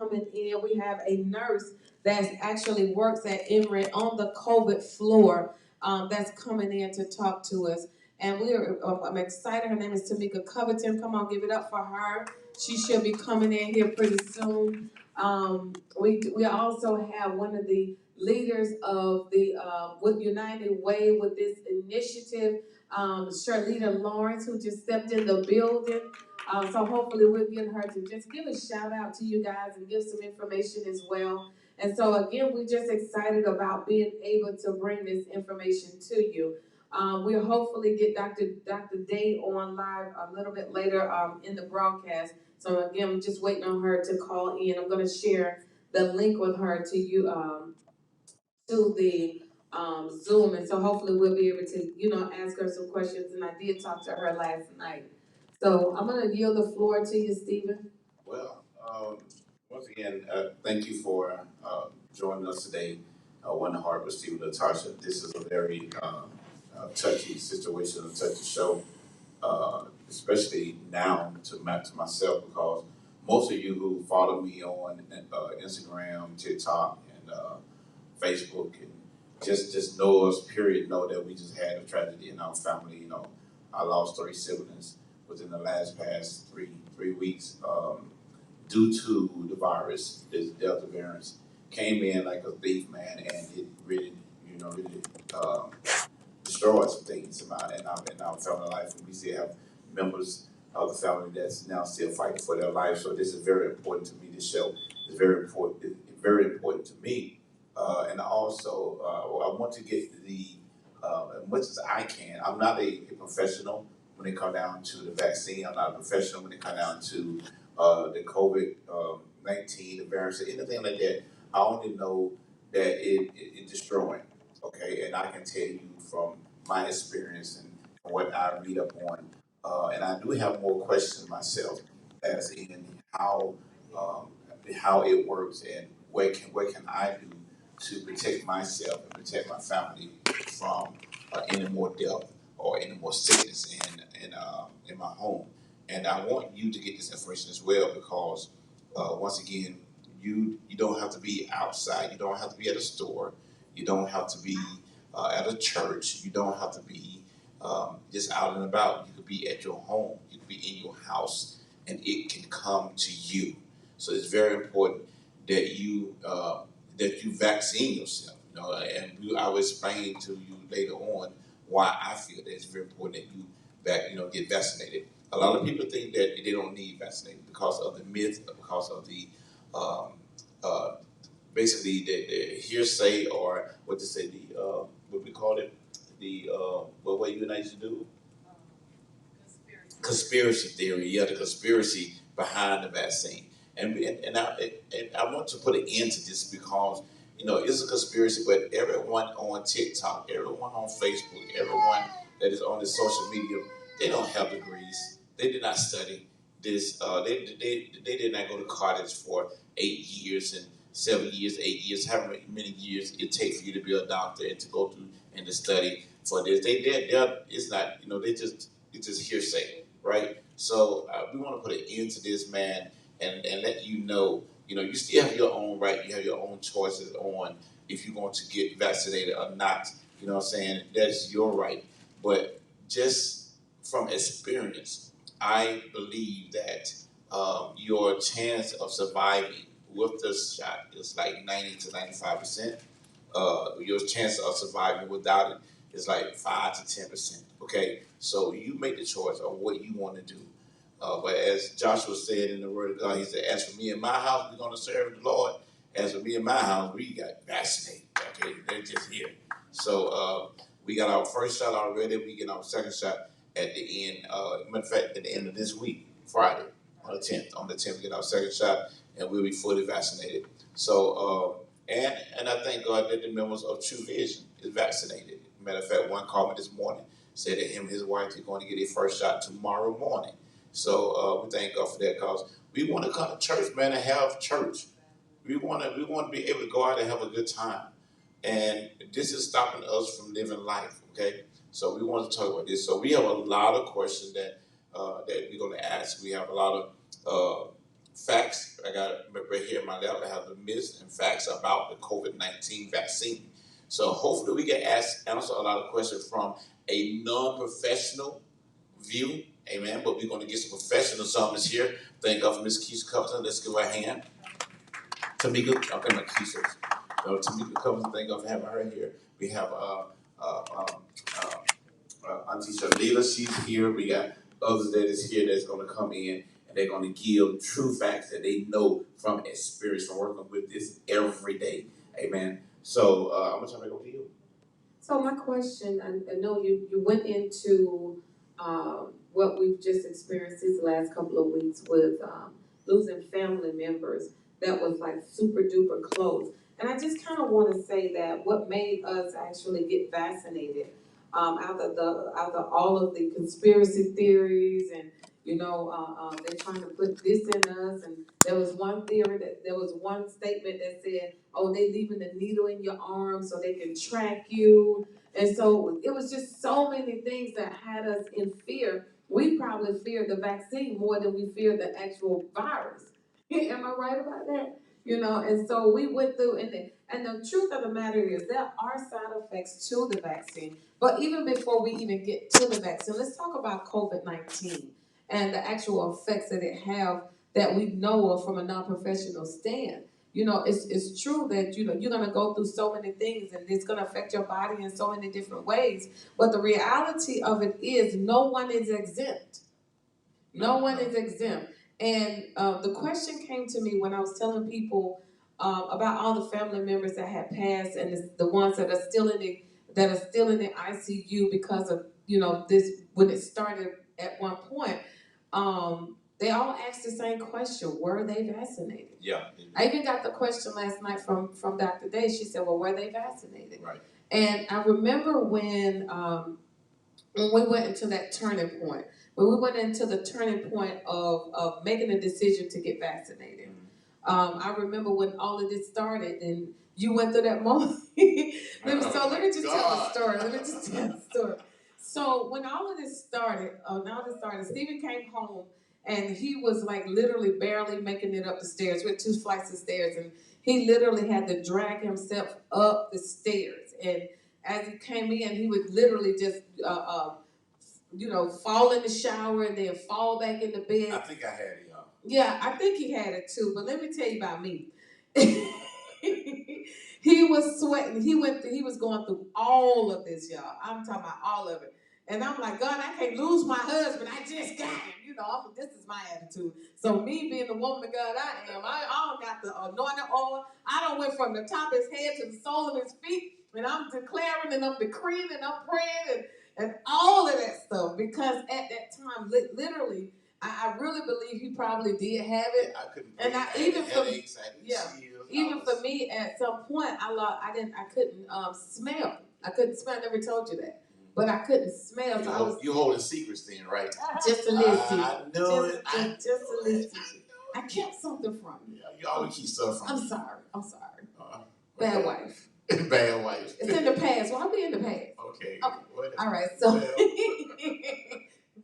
coming in. We have a nurse that actually works at Emory on the COVID floor that's coming in to talk to us. And I'm excited. Her name is Tamika Covington. Come on, give it up for her. She should be coming in here pretty soon. We also have one of the leaders of the with United Way with this initiative, Charlita Lawrence, who just stepped in the building. So hopefully we'll get her to just give a shout out to you guys and give some information as well. And so again, we're just excited about being able to bring this information to you. We'll hopefully get Dr. Day on live a little bit later in the broadcast. So again, I'm just waiting on her to call in. I'm going to share the link with her to you to the Zoom, and so hopefully we'll be able to ask her some questions. And I did talk to her last night. So I'm going to yield the floor to you, Stephen. Well, once again, thank you for joining us today. Wanda Harper, Stephen Latasha. This is a very touchy situation, a touchy show, especially now to myself, because most of you who follow me on Instagram, TikTok, and Facebook, and just know us, period, know that we just had a tragedy in our family. I lost 3 siblings within the past three weeks. Due to the virus, this Delta variant came in like a thief, man, and it really, um, destroyed some things in our family life. And we still have members of the family that's now still fighting for their life. So this is very important to me. This show is very important to me. And also, I want to get as much as I can. I'm not a professional when it comes down to the vaccine. I'm not a professional when it comes down to the COVID-19, the variants, anything like that. I only know that it's destroying. Okay, and I can tell you from my experience and what I read up on, and I do have more questions myself, as in um, how it works and what can I do to protect myself and protect my family from any more death or any more sickness in my home. And I want you to get this information as well, because once again, you don't have to be outside. You don't have to be at a store. You don't have to be at a church. You don't have to be just out and about. You could be at your home. You could be in your house, and it can come to you. So it's very important that you vaccine yourself. And I will explain to you later on why I feel that it's very important that get vaccinated. A lot of people think that they don't need vaccinated because of the myth, because of the um, uh, basically the hearsay, or what to say, the what we call it, the what you and I used to do, conspiracy theory. Yeah, the conspiracy behind the vaccine. And I want to put an end to this, because it's a conspiracy. But everyone on TikTok, everyone on Facebook, everyone that is on the social media, they don't have degrees. They did not study this. They did not go to college for 8 years and 7 years, 8 years, however many years it takes for you to be a doctor and to go through and to study for this. It's not, it's just hearsay, right? So we want to put an end to this, man, and let you still have your own right. You have your own choices on if you're going to get vaccinated or not. You know what I'm saying? That's your right. But just from experience, I believe that your chance of surviving with the shot is like 90 to 95%. Your chance of surviving without it is like 5 to 10%. Okay, so you make the choice of what you want to do. But as Joshua said in the Word of God, he said, "As for me and my house, we're going to serve the Lord. As for me and my house, we got vaccinated." Okay, they're just here. So we got our first shot already. We get our second shot at the end. Matter of fact, at the end of this week, Friday, on the 10th. On the 10th, we get our second shot, and we'll be fully vaccinated. So, and I thank God that the members of True Vision is vaccinated. Matter of fact, one called me this morning, said that him and his wife are going to get their first shot tomorrow morning. So we thank God for that, because we want to come to church, man, and have church. We want to be able to go out and have a good time, and this is stopping us from living life. Okay, so we want to talk about this. So we have a lot of questions that we're going to ask. We have a lot of facts. I got it right here in my lap. I have the myths and facts about the COVID-19 vaccine. So hopefully we can answer a lot of questions from a non-professional view. Amen. But we're going to get some professional summons here. Thank God for Ms. Keisha Covington. Let's give her a hand. Tamika, okay, not Keisha. No, Tamika Covington. Thank God for having her here. We have Auntie Shalila, she's here. We got others that is here that's going to come in and they're going to give true facts that they know from experience from working with this every day. Amen. So I'm going to turn it over to you. So my question, I know you went into what we've just experienced these last couple of weeks with losing family members that was like super duper close. And I just kind of want to say that what made us actually get vaccinated, out of all of the conspiracy theories and they're trying to put this in us, and there was one statement that said, oh, they leaving the needle in your arm so they can track you. And so it was just so many things that had us in fear. We probably feared the vaccine more than we feared the actual virus. Am I right about that? And so we went through, and the truth of the matter is there are side effects to the vaccine. But even before we even get to the vaccine, let's talk about COVID-19 and the actual effects that it have that we know of from a non-professional stand. It's true that you're gonna go through so many things and it's gonna affect your body in so many different ways. But the reality of it is no one is exempt. No one is exempt. And the question came to me when I was telling people about all the family members that had passed and the ones that are still in the ICU because of this when it started at one point. They all asked the same question: were they vaccinated? Yeah. I even got the question last night from Dr. Day. She said, "Well, were they vaccinated?" Right. And I remember when we went into that turning point. When we went into the turning point of making a decision to get vaccinated. I remember when all of this started and you went through that moment. Let me just tell the story. So when all of this started, Stephen came home and he was like literally barely making it up the stairs. We had 2 flights of stairs and he literally had to drag himself up the stairs. And as he came in, he would literally just fall in the shower and then fall back in the bed. I think I had it, y'all. Yeah, I think he had it too, but let me tell you about me. He was sweating. He was going through all of this, y'all. I'm talking about all of it. And I'm like, God, I can't lose my husband. I just got him. This is my attitude. So me being the woman of God I am, I don't got the anointing oil. I don't went from the top of his head to the sole of his feet. And I'm declaring and I'm decreeing and I'm praying and all of that stuff. Because at that time, literally, I really believe he probably did have it. I couldn't. And even for me, at some point, I couldn't smell. I couldn't smell. I never told you that, but I couldn't smell. You holding secrets then, right? Just a little secret. I know it. Just a little secret. I kept something from you. Yeah, you always keep stuff from I'm me. sorry. Bad wife. Bad wife. It's in the past. Well, I'll be in the past. Okay. All right. So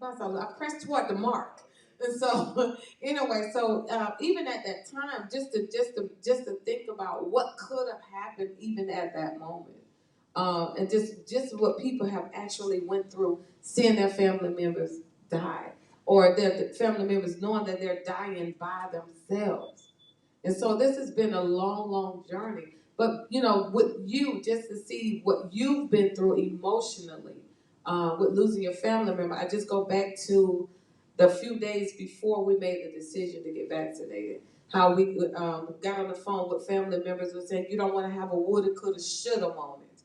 I pressed toward the mark. And so, anyway, even at that time, just to think about what could have happened even at that moment, and just what people have actually went through, seeing their family members die, or their family members knowing that they're dying by themselves. And so this has been a long, long journey. But with you, just to see what you've been through emotionally, with losing your family member, I just go back to the few days before we made the decision to get vaccinated, how we got on the phone with family members and said, you don't want to have a woulda, coulda, shoulda moment.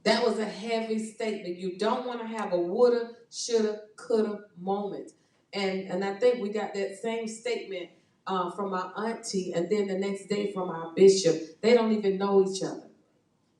That was a heavy statement. You don't want to have a woulda, shoulda, coulda moment. And I think we got that same statement from our auntie, and then the next day from our bishop. They don't even know each other.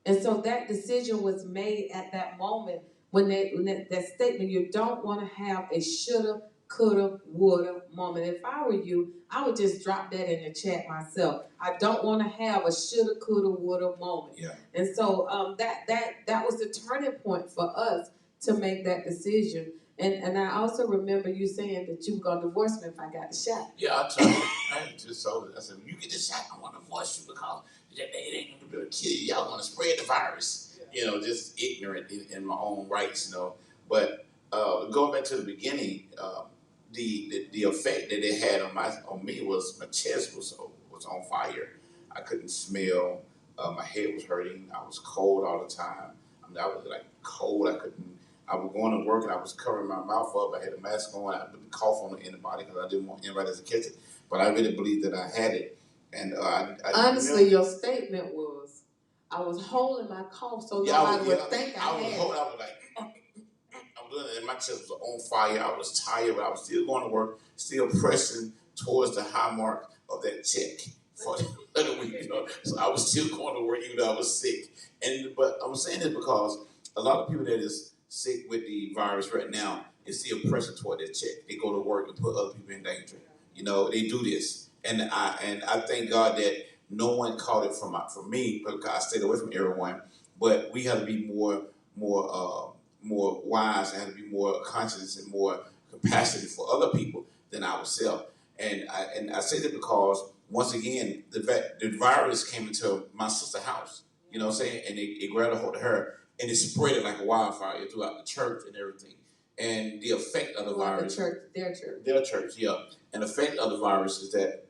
And so that decision was made at that moment when that statement, you don't want to have a shoulda, coulda, woulda moment. If I were you, I would just drop that in the chat myself. I don't want to have a shoulda, coulda, woulda moment. Yeah. And so that was the turning point for us to make that decision. And I also remember you saying that you were gonna divorce me if I got the shot. Yeah, I told her. I just told her. I said, "You get the shot, I want to divorce you because it ain't gonna kill you. Y'all want to spread the virus." You know, just ignorant in my own rights. You know, but going back to the beginning, the effect that it had on me was my chest was on fire. I couldn't smell. My head was hurting. I was cold all the time. I mean, I was like cold. I couldn't. I was going to work and I was covering my mouth up. I had a mask on. I didn't cough on anybody because I didn't want anybody to catch it. But I really believed that I had it. And honestly, your statement was, "I was holding my cough so nobody would think I had it." I was like, I was doing it, and my chest was on fire. I was tired, but I was still going to work, still pressing towards the high mark of that check for the week. You know, so I was still going to work even though I was sick. But I'm saying this because a lot of people that is sick with the virus right now is still pressing toward their check. They go to work and put other people in danger. You know, they do this, and I thank God that no one caught it from me because I stayed away from everyone. But we have to be more wise and have to be more conscious and more compassionate for other people than ourselves. And I say that because once again the virus came into my sister's house. You know what I'm saying? And it grabbed a hold of her and it spread it like a wildfire throughout the church and everything. And the effect of the virus, their church, yeah. And the effect of the virus is that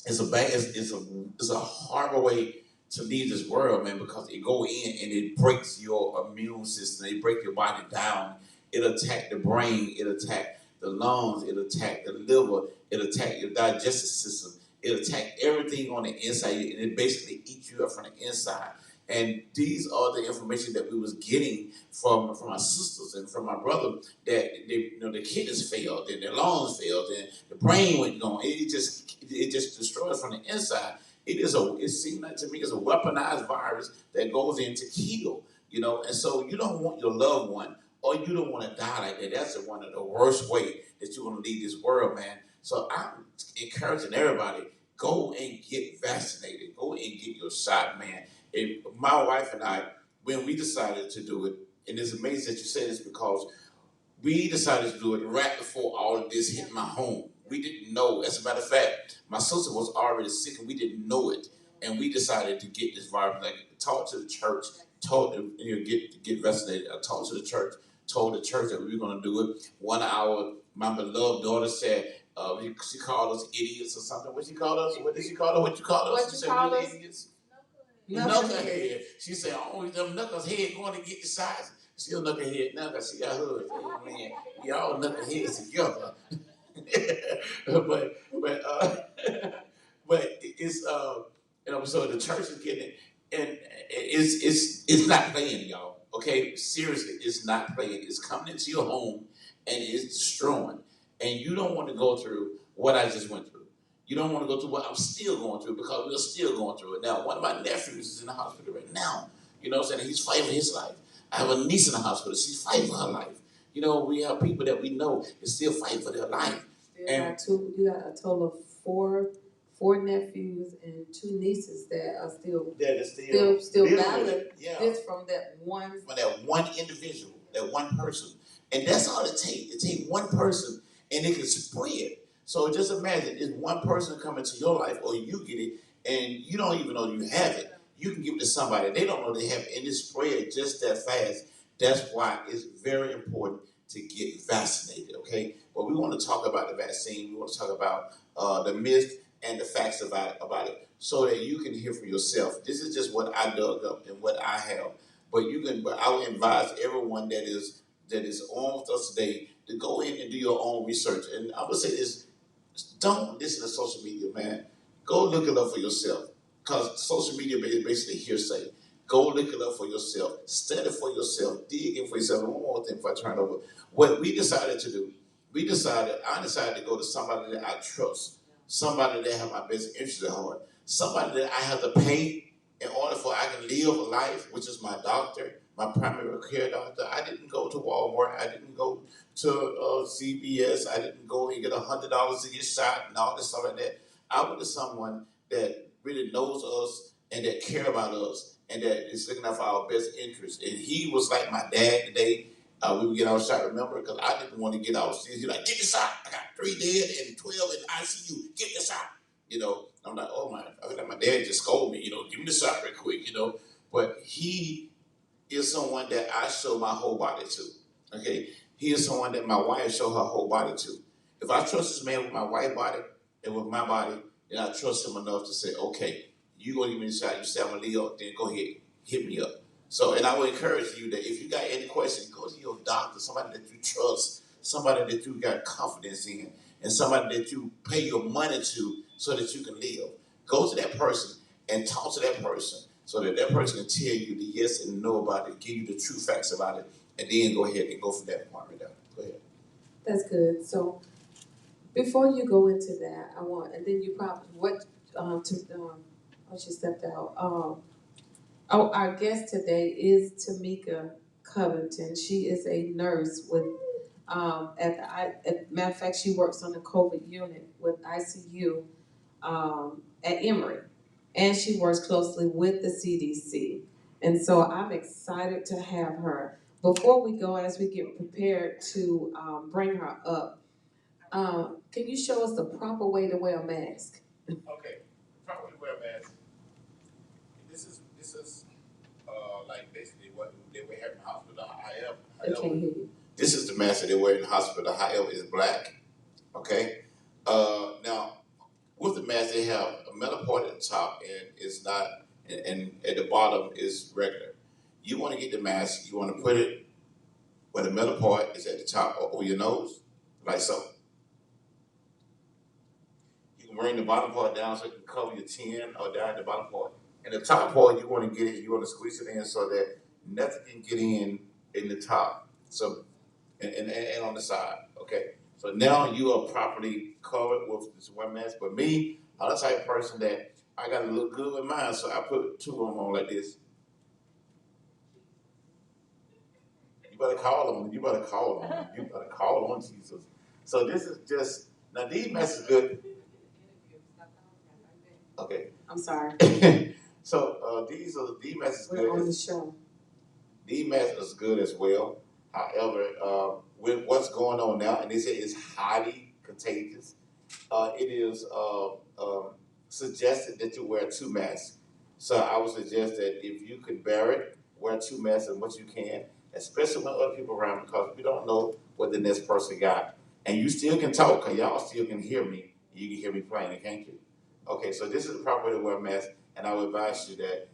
it's a horrible way to leave this world, man, because it go in and it breaks your immune system. It break your body down. It attack the brain. It attack the lungs. It attack the liver. It attack your digestive system. It attack everything on the inside, and it basically eats you up from the inside. And these are the information that we was getting from my sisters and from my brother that the kidneys failed and their lungs failed and the brain went gone. It just destroys from the inside. It seems like to me it's a weaponized virus that goes in to kill. And so you don't want your loved one or you don't want to die like that. That's one of the worst way that you want to leave this world, man. So I'm encouraging everybody, go and get vaccinated. Go and get your shot, man. And my wife and I, when we decided to do it, and it's amazing that you say this because we decided to do it right before all of this hit my home. We didn't know. As a matter of fact, my sister was already sick and we didn't know it. And we decided to get this virus. Like, talk to the church, told them, get vaccinated. I talked to the church, told the church that we were going to do it. 1 hour, my beloved daughter said, she called us idiots or something. What she called us? What did she call us? What you called us? What you called us? Idiots? Knucklehead. She said, "Oh, them knucklehead going to get the size." She a knucklehead now because she got hood. Man, we all knuckleheads together. but it's so the church is getting it, and it's not playing, y'all. Okay, seriously, it's not playing. It's coming into your home and it's destroying, and you don't want to go through what I just went through. You don't want to go through what I'm still going through because we're still going through it now. One of my nephews is in the hospital right now. You know what I'm saying? He's fighting for his life. I have a niece in the hospital. She's fighting for her life. We have people that we know that still fight for their life. You got a total of four nephews and 2 nieces that are still battling this from that one individual, that one person. And that's all it takes. It takes one person and it can spread. So just imagine it's one person coming to your life or you get it and you don't even know you have it. You can give it to somebody. They don't know they have it and it spread just that fast. That's why it's very important to get vaccinated, okay? But we want to talk about the vaccine. We want to talk about the myth and the facts about it so that you can hear for yourself. This is just what I dug up and what I have. But I would advise everyone that is on with us today to go in and do your own research. And I would say this, don't listen to social media, man. Go look it up for yourself. Because social media is basically hearsay. Go look it up for yourself. Study for yourself. Dig in for yourself. And one more thing before I turn it over. What we decided to do, I decided to go to somebody that I trust. Somebody that have my best interest at heart. Somebody that I have to pay in order for I can live a life, which is my doctor, my primary care doctor. I didn't go to Walmart. I didn't go to CVS. I didn't go and get $100 to get shot and all this stuff like that. I went to someone that really knows us and that care about us and that is looking out for our best interest. And he was like my dad today. We would get our shot, remember? Because I didn't want to get out. He's like, get the shot. I got 3 dead and 12 in ICU. Get the shot. I'm like, oh my, I feel like my dad just scolded me, give me the shot real quick. But he is someone that I show my whole body to. Okay? He is someone that my wife show her whole body to. If I trust this man with my wife's body and with my body, then I trust him enough to say, okay, you gonna give me the shot, you say I'm gonna leave up, then go ahead, hit me up. So, and I would encourage you that if you got any questions, go to your doctor, somebody that you trust, somebody that you got confidence in, and somebody that you pay your money to so that you can live. Go to that person and talk to that person so that that person can tell you the yes and no about it, give you the true facts about it, and then go ahead and go from that point right down. Go ahead. That's good. So before you go into that, I want, and then you probably, she stepped out. Our guest today is Tamika Covington. She is a nurse with, matter of fact, she works on the COVID unit with ICU at Emory, and she works closely with the CDC. And so I'm excited to have her. Before we go, as we get prepared to bring her up, can you show us the proper way to wear a mask? Okay, the proper way to wear a mask. This is like basically what they wear in the hospital. I can't hear you. This is the mask that they wear in the hospital. However, it's black. Okay. Now with the mask, they have a metal part at the top, and it's not, and at the bottom is regular. You want to get the mask. You want to put it where the metal part is at the top over your nose, like so. You can bring the bottom part down so you can cover your chin or down at the bottom part. And the top part, you want to get it, you want to squeeze it in so that nothing can get in the top. So, and on the side, okay? So now you are properly covered with this one mask. But me, I'm the type of person that I got to look good with mine, so I put 2 of them on like this. You better call on. You better call on. You better call on Jesus. So this is just, now these masks is good. Okay. I'm sorry. So these masks is We're good. on the show. These masks is good as well. However, with what's going on now, and they say it's highly contagious, it is suggested that you wear 2 masks. So I would suggest that if you could bear it, wear 2 masks as much as you can, especially when other people around, because we don't know what the next person got. And you still can talk, because y'all still can hear me. You can hear me plainly, can't you? Okay, so this is the proper way to wear a mask, and I would advise you that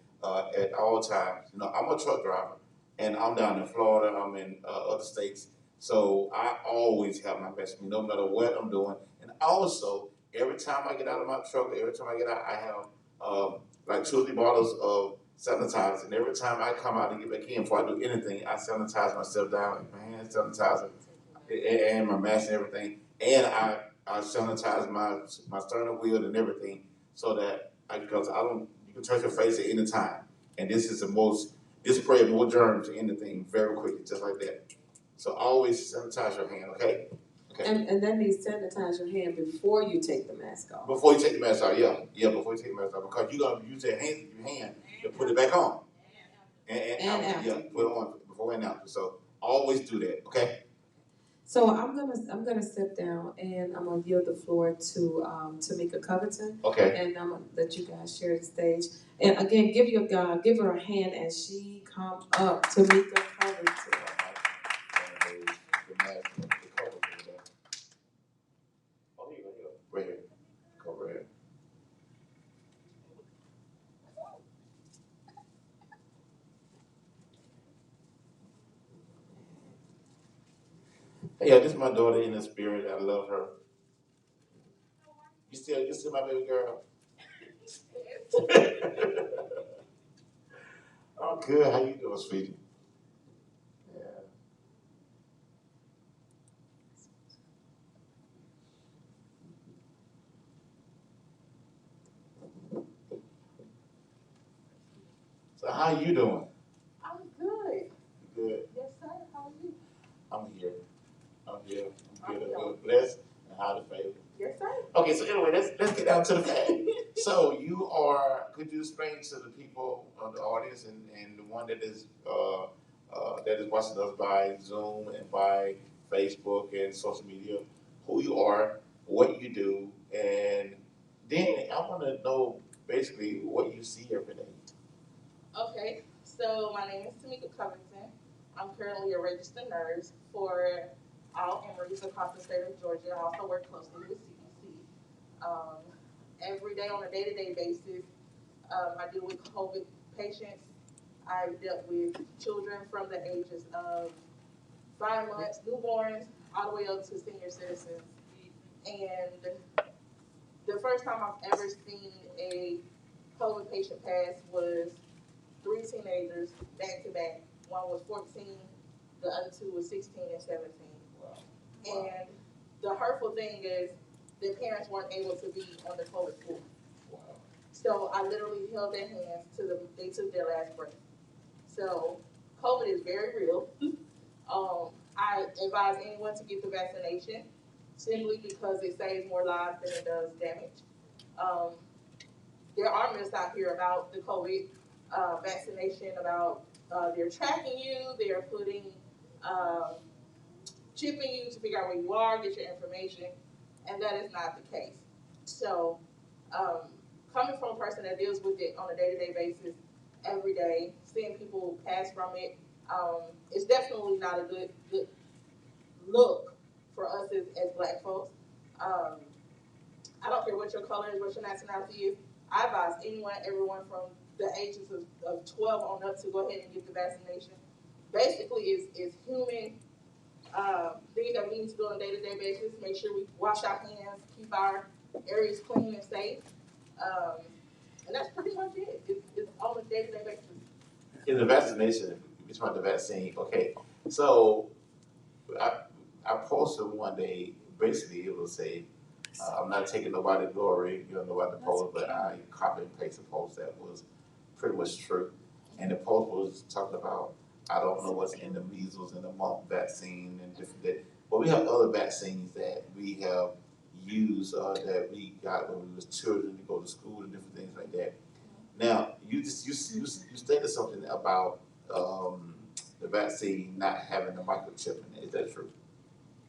at all times. I'm a truck driver, and I'm down in Florida, I'm in other states, so I always have my mask with me, no matter what I'm doing. And also, every time I get out of my truck, every time I get out, I have like 2 or 3 bottles of sanitizer, and every time I come out and get back in before I do anything, I sanitize myself down, my hand sanitizer, and my mask and everything, and I sanitize my sternum wheel and everything, so that because I don't, you can touch your face at any time, and this spread more germs to anything very quickly, just like that. So always sanitize your hand, okay? Okay. And that means sanitize your hand before you take the mask off. Before you take the mask off, yeah, before you take the mask off, because you're gonna use your hand to put it back on, and after, yeah, put it on before and after. So always do that, okay? So I'm gonna step down, and I'm gonna yield the floor to Tamika Covington. Okay. And I'm gonna let you guys share the stage. And again, give her a hand as she comes up. Tamika Covington. Right here. Go right here. Yeah, this is my daughter in the spirit. I love her. You still my baby girl? Oh, good. How you doing, sweetie? Yeah. So how you doing? I'm good. You good? Yes, sir. How are you? I'm here. I'm good. I'm good. Blessed and highly favored. Yes, sir. Okay, so anyway, let's get down to the fact. So you are, could you explain to the people of the audience and the one that is that is watching us by Zoom and by Facebook and social media, who you are, what you do, and then I want to know basically what you see every day. Okay, so my name is Tamika Covington. I'm currently a registered nurse for all Emory's across the state of Georgia. I also work closely with CDC. Um, every day on a day-to-day basis, I deal with COVID patients. I've dealt with children from the ages of 5 months, newborns, all the way up to senior citizens. And the first time I've ever seen a COVID patient pass was three teenagers back to back. One was 14, the other two was 16 and 17. Wow. And the hurtful thing is their parents weren't able to be on the COVID floor. Wow. So I literally held their hands to them, they took their last breath. So COVID is very real. I advise anyone to get the vaccination simply because it saves more lives than it does damage. Um, there are myths out here about the COVID vaccination, about they're tracking you, they're putting, chipping you to figure out where you are, get your information, and that is not the case. So, coming from a person that deals with it on a day-to-day basis, every day, seeing people pass from it, it's definitely not a good look for us as Black folks. Um, I don't care what your color is, what your nationality is. I advise anyone, everyone from the ages of 12 on up to go ahead and get the vaccination. Basically, it's human things that we need to do on a day-to-day basis. Make sure we wash our hands, keep our areas clean and safe. And that's pretty much it. It's on a day-to-day basis. In the vaccination, we talking about the vaccine. Okay, so I I posted one day. Basically, it will say, "I'm not taking nobody's glory, you know, nobody post," but I copied and pasted a post that was pretty much true. And the post was talking about, I don't know what's in the measles and the mumps vaccine and different that, but we have other vaccines that we have used that we got when we was children to go to school and different things like that. Now, you stated something about the vaccine not having the microchip in it. Is that true?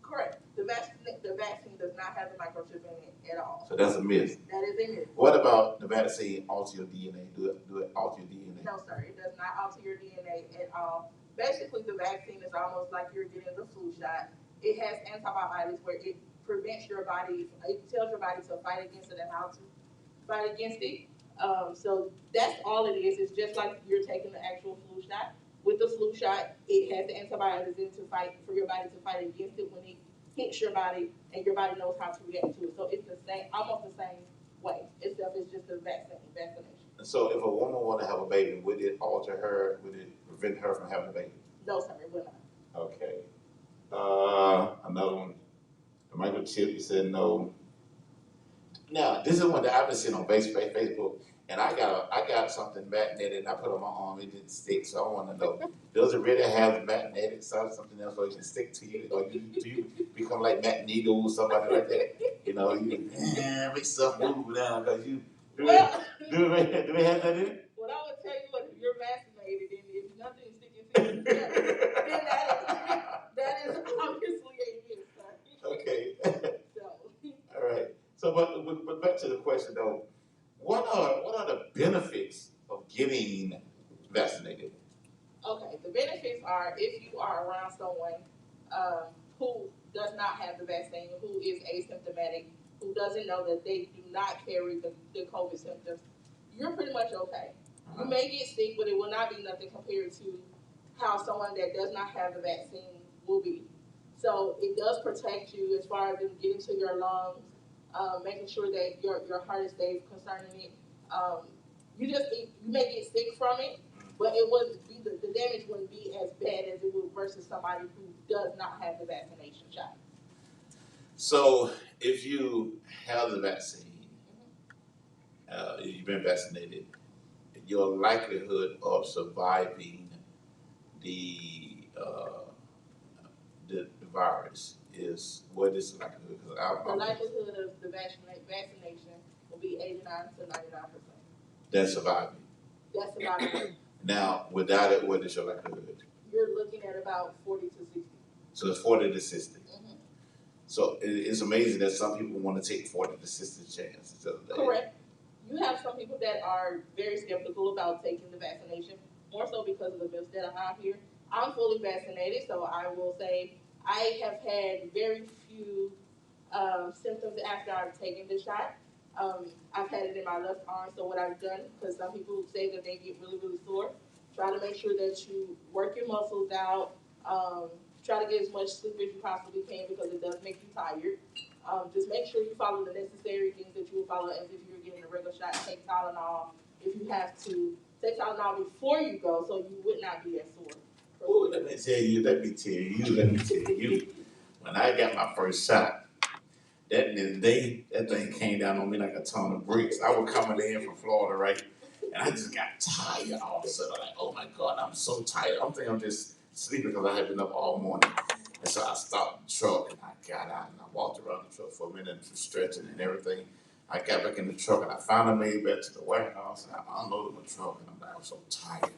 Correct. The vaccine does not have the microchip in it at all. So that's a myth. That is a myth. What about the vaccine alter your DNA? Do it alter your DNA? No, sir. It does not alter your DNA at all. Basically, the vaccine is almost like you're getting the flu shot. It has antibiotics where it prevents your body, it tells your body to fight against it and how to fight against it. So that's all it is. It's just like you're taking the actual flu shot. With the flu shot, it has the antibiotics in to fight for your body to fight against it when it hits your body, and your body knows how to react to it. So it's the same, almost the same way. It's just a vaccination. So if a woman want to have a baby, would it alter her? Would it prevent her from having a baby? No, sir, it will not. Okay. Another one. The microchip. You said no. Now this is one that I've been seeing on Facebook, and I got something magnetic, and I put it on my arm. It didn't stick, so I want to know: does it really have magnetic something else, or it can stick to you, or do you become like Magneto or somebody like that? You know, you make stuff move down because you. Do we have that in it? What I would tell you is if you're vaccinated and if nothing is sticking to you, then that is obviously a myth, sir. Okay. So. All right. So, but back to the question though, what are the benefits of getting vaccinated? Okay, the benefits are if you are around someone who does not have the vaccine, who is asymptomatic, who doesn't know that they do not carry the COVID symptoms, you're pretty much okay. You may get sick, but it will not be nothing compared to how someone that does not have the vaccine will be. So it does protect you as far as it getting to your lungs, making sure that your heart is safe concerning it. You may get sick from it, but it wouldn't be the damage wouldn't be as bad as it would versus somebody who does not have the vaccination shot. So, if you have the vaccine, you've been vaccinated, your likelihood of surviving the the virus is what is the likelihood? The likelihood of the vaccination will be 89 to 99%. That's surviving. That's about it. Now, without it, what is your likelihood? you're looking at about 40 to 60. So it's 40 to 60. Mhm. So it's amazing that some people want to take 40 to 60 chances. Correct. You have some people that are very skeptical about taking the vaccination, more so because of the myths that are out here. I'm fully vaccinated, so I will say I have had very few symptoms after I've taken the shot. I've had it in my left arm, so what I've done, because some people say that they get really, really sore, try to make sure that you work your muscles out, try to get as much sleep as you possibly can because it does make you tired. Just make sure you follow the necessary things that you would follow as if you were getting a regular shot. Take Tylenol if you have to. Take Tylenol before you go so you would not be as sore. Ooh, let me tell you. When I got my first shot, that thing came down on me like a ton of bricks. I was coming in from Florida, right? And I just got tired all of a sudden. Like, oh my God, I'm so tired. I'm thinking I'm just sleeping because I had been up all morning. And so I stopped the truck and I got out and I walked around the truck for a minute, just stretching and everything. I got back in the truck and I finally made it back to the warehouse and I unloaded my truck and I'm like, I'm so tired.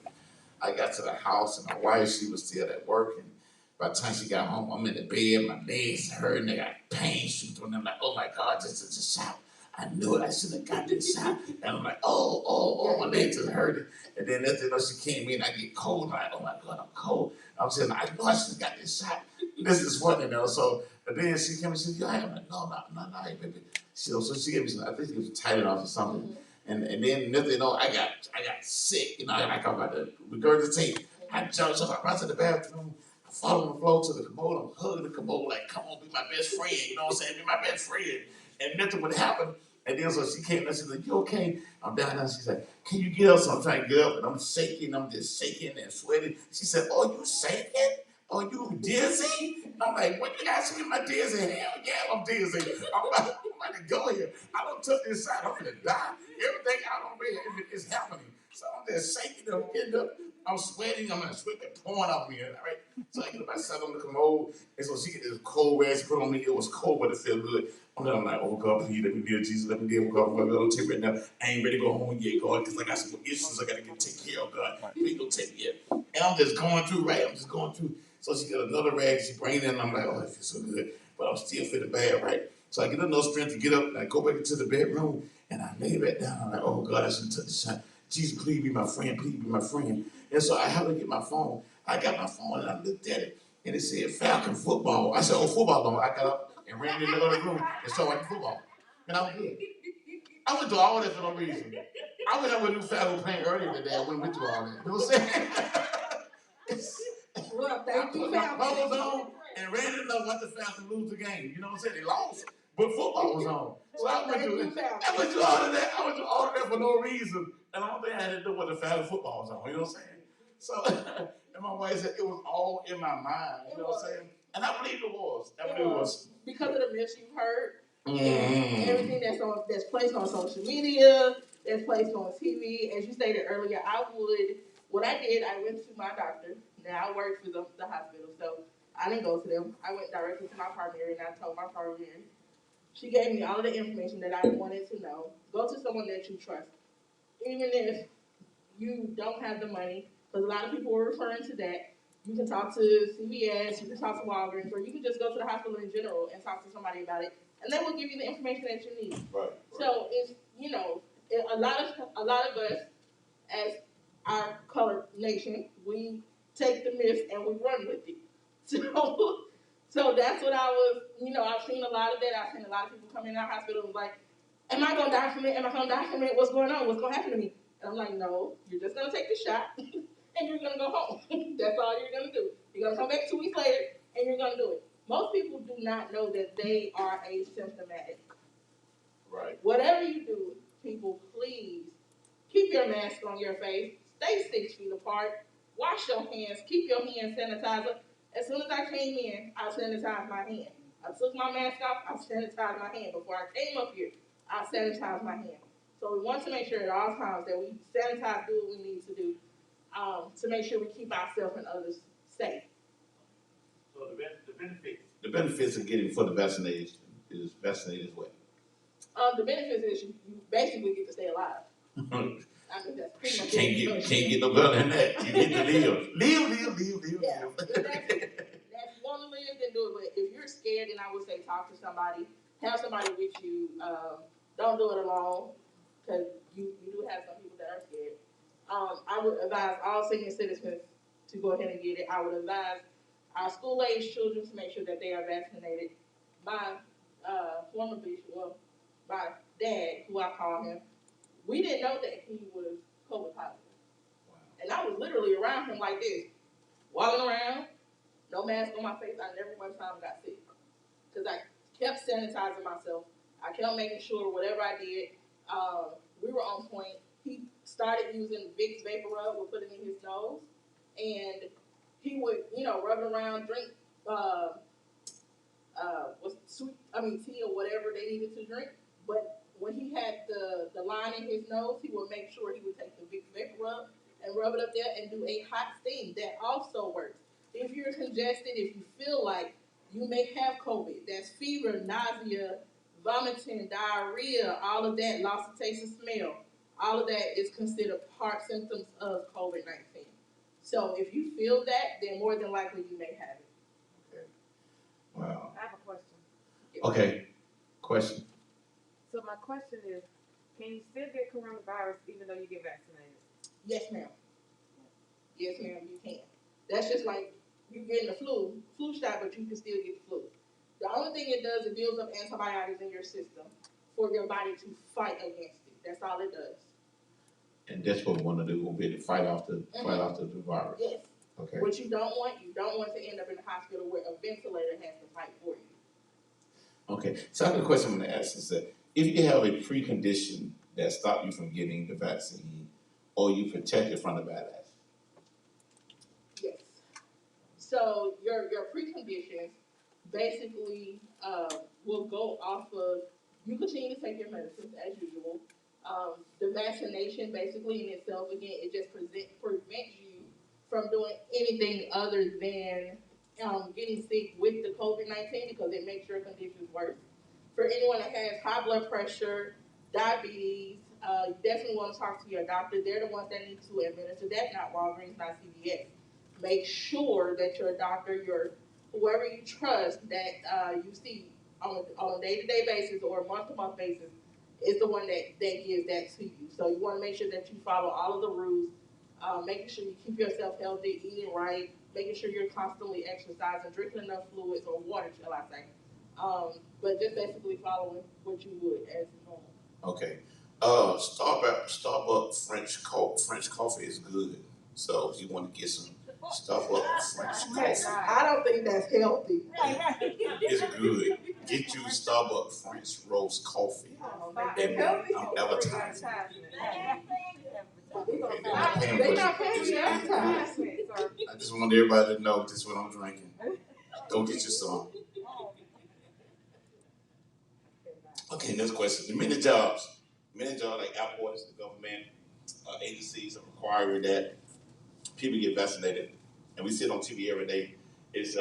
I got to the house and my wife, she was still at work. And by the time she got home, I'm in the bed, my legs hurting, I got pain shooting through them. I'm like, oh my God, this is a shot. I knew it, I should have got this shot. And I'm like, my legs are hurting. And then next thing you know, she came in, I get cold. I'm like, oh my God, I'm cold. I'm saying, I know I should have got this shot. This is funny, you know. So, and then she came and said, yo, I'm like, no, baby. So she gave me some, I think it was Tylenol or something. Mm-hmm. And then next thing you know, I got sick, you know, I got about to regurgitate. I jumped up, I ran to the bathroom. I fall on the floor to the commode. I'm hugging the commode like, come on, be my best friend. You know what I'm saying? Be my best friend. And nothing would happen. And then so she came and she said, you okay? I'm down there. She said, can you get up? So I'm trying to get up and I'm shaking. I'm just shaking and sweating. She said, oh, you shaking? Oh, you dizzy? And I'm like, what you asking me? Am I dizzy? Hell yeah, I'm dizzy. I'm about to go here. I don't took this side. I'm going to die. Everything out on me is happening. So I'm just shaking up, getting up. I'm sweating. I'm sweating pouring off me. Right? So I get up, I sat on the commode. And so she get this cold rash put on me. It was cold, but it felt good. And then I'm like, oh God, please let me deal Jesus. Let me deal with God. Don't take me right now. I ain't ready to go home yet, God, because I got some issues I got to get taken care of, God. Please don't take me yet. And I'm just going through, right? I'm just going through. So she got another rag. She bring it in. And I'm like, oh, that feels so good. But I'm still feeling bad, right? So I get enough strength to get up and I go back into the bedroom and I lay back down. I'm like, oh God, I shouldn't touch the shot. Jesus, please be my friend. Please be my friend. And so I had to get my phone. I got my phone and I looked at it and it said Falcon football. I said, oh, football. No. I got up and ran in the other room and started watching football. And I was good. I went through all that for no reason. I wish I would have knew Falcon playing earlier today. I wouldn't went through all that. You know what I'm saying? Well, I put my clothes on and ran in there watch the Falcons lose the game. You know what I'm saying? They lost, but football was on. So I went through all of that. I went through all of that for no reason. And the only thing I had to do was the Falcons football was on. You know what I'm saying? So, and my wife said it was all in my mind. You know what I'm saying? And I believe it was. I believe it was. Because of the myths you've heard, and everything that's placed on social media, that's placed on TV. As you stated earlier, what I did, I went to my doctor. Now I work for the hospital, so I didn't go to them. I went directly to my primary and I told my primary. She gave me all of the information that I wanted to know. Go to someone that you trust. Even if you don't have the money, because a lot of people were referring to that. You can talk to CVS, you can talk to Walgreens, or you can just go to the hospital in general and talk to somebody about it, and they will give you the information that you need. Right. So it's a lot of us as our colored nation, we take the myth and we run with it. So that's what I was. I've seen a lot of that. I've seen a lot of people come in our hospital and like, "Am I gonna die from it? Am I gonna die from it? What's going on? What's gonna happen to me?" And I'm like, no, you're just going to take the shot and you're going to go home. That's all you're going to do. You're going to come back 2 weeks later and you're going to do it. Most people do not know that they are asymptomatic. Right. Whatever you do, people, please keep your mask on your face. Stay 6 feet apart. Wash your hands. Keep your hand sanitizer. As soon as I came in, I sanitized my hand. I took my mask off. I sanitized my hand. Before I came up here, I sanitized my hand. So we want to make sure at all times that we sanitize, do what we need to do to make sure we keep ourselves and others safe. So the benefits of getting for the vaccination is vaccinated as well. The benefits is you basically get to stay alive. I mean, that's pretty much Can't get no better than that. You get to live. Yeah, that's one of the ways to do it. But if you're scared, then I would say talk to somebody, have somebody with you. Don't do it alone, because you do have some people that are scared. I would advise all senior citizens to go ahead and get it. I would advise our school age children to make sure that they are vaccinated. My former bishop, well, my dad, who I call him, we didn't know that he was COVID positive. And I was literally around him like this, walking around, no mask on my face. I never one time got sick. Because I kept sanitizing myself. I kept making sure whatever I did, we were on point. He started using Vicks Vapor Rub, would put it in his nose. And he would, rub it around, drink tea or whatever they needed to drink. But when he had the line in his nose, he would make sure he would take the Vicks Vapor Rub and rub it up there and do a hot steam. That also works. If you're congested, if you feel like you may have COVID, that's fever, nausea, vomiting, diarrhea, all of that, loss of taste and smell, all of that is considered part symptoms of COVID-19. So if you feel that, then more than likely you may have it. Okay. Wow. I have a question. Okay. Question. So my question is, can you still get coronavirus even though you get vaccinated? Yes, ma'am. Yes, ma'am, you can. That's just like you getting the flu shot, but you can still get the flu. The only thing it does, it builds up antibiotics in your system for your body to fight against it. That's all it does. And that's what we want to do. We'll be able to fight off the virus. Yes. Okay. What you don't want to end up in the hospital where a ventilator has to fight for you. Okay. So I have a question I'm going to ask is that if you have a precondition that stops you from getting the vaccine, or you protected from the backlash? Yes. So your preconditions basically will go off of, you continue to take your medicines as usual. The vaccination basically in itself, again, it just prevents you from doing anything other than getting sick with the COVID-19 because it makes your conditions worse. For anyone that has high blood pressure, diabetes, you definitely want to talk to your doctor. They're the ones that need to administer that, not Walgreens, not CVS. Make sure that your doctor, whoever you trust that you see on a day-to-day basis or a month-to-month basis is the one that gives that to you. So you want to make sure that you follow all of the rules, making sure you keep yourself healthy, eating right, making sure you're constantly exercising, drinking enough fluids or water, shall I say. But just basically following what you would as normal. Okay. Starbucks French coffee is good. So if you want to get some Starbucks French coffee, I don't think that's healthy. it's good. Get you Starbucks French roast coffee. And I'm advertising. Okay, They're not paying you advertising. I just want everybody to know this is what I'm drinking. Go get you some. Okay, next question. The many jobs like airports, the government agencies are requiring that people get vaccinated, and we see it on TV every day. It's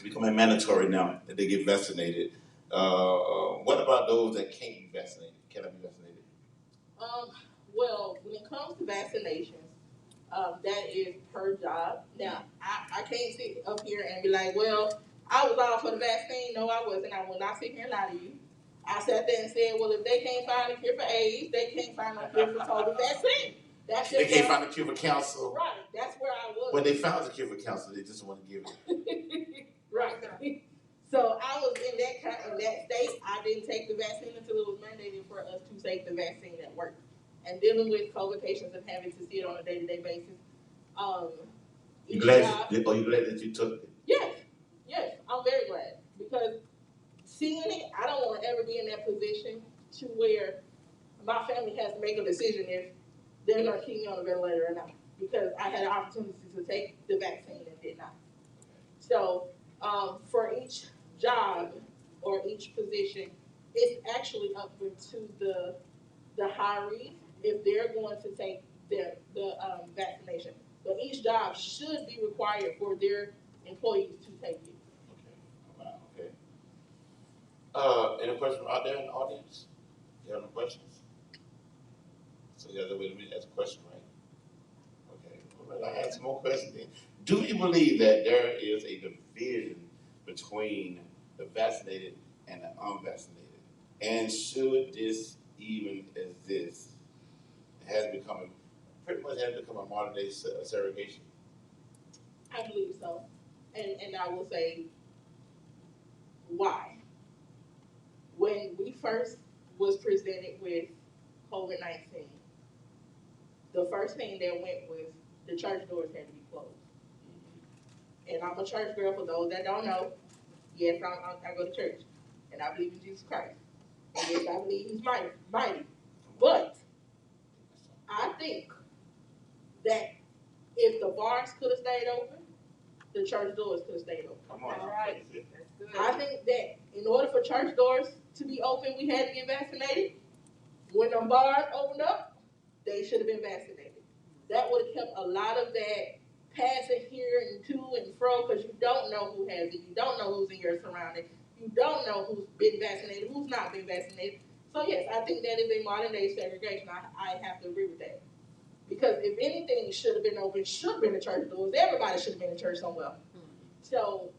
becoming mandatory now that they get vaccinated. What about those that can't be vaccinated? Cannot be vaccinated? Well, when it comes to vaccinations, that is per job. Now, I can't sit up here and be like, well, I was all for the vaccine. No, I wasn't. I will not sit here and lie to you. I sat there and said, well, if they can't find a cure for AIDS, they can't find a cure for COVID vaccine. They can't find a cure for cancer. Right, that's where I was. But they found a cure for cancer, they just want to give it. Right. So I was in that state. I didn't take the vaccine until it was mandated for us to take the vaccine at work. And dealing with COVID patients and having to see it on a day-to-day basis. You glad that you took it? Yes, I'm very glad. Because seeing it, I don't want to ever be in that position to where my family has to make a decision if they're going to keep me on a ventilator or not. Because I had an opportunity to take the vaccine and did not. So for each job or each position, it's actually up to the hiree if they're going to take the vaccination. But each job should be required for their employees to take it. Okay. Wow. Okay. Any questions out there in the audience? You have any questions? So So yeah, let me ask a question, right? Okay, well, I ask more questions then. Do you believe that there is a division between the vaccinated and the unvaccinated? And should this even exist? It has become pretty much has become a modern day segregation. I believe so. And I will say why. When we first was presented with COVID-19, the first thing that went was the church doors had to be closed. And I'm a church girl, for those that don't know. Yes, I go to church. And I believe in Jesus Christ. And yes, I believe he's mighty. But I think that if the bars could have stayed open, the church doors could have stayed open. Come on, That's now. right. That's good. I think that in order for church doors to be open, we had to get vaccinated. When the bars opened up, they should have been vaccinated. That would have kept a lot of that passing here and to and fro, because you don't know who has it. You don't know who's in your surroundings. You don't know who's been vaccinated, who's not been vaccinated. So yes, I think that is a modern day segregation. I have to agree with that. Because if anything should have been open, should have been the church doors. Everybody should have been in church somewhere. So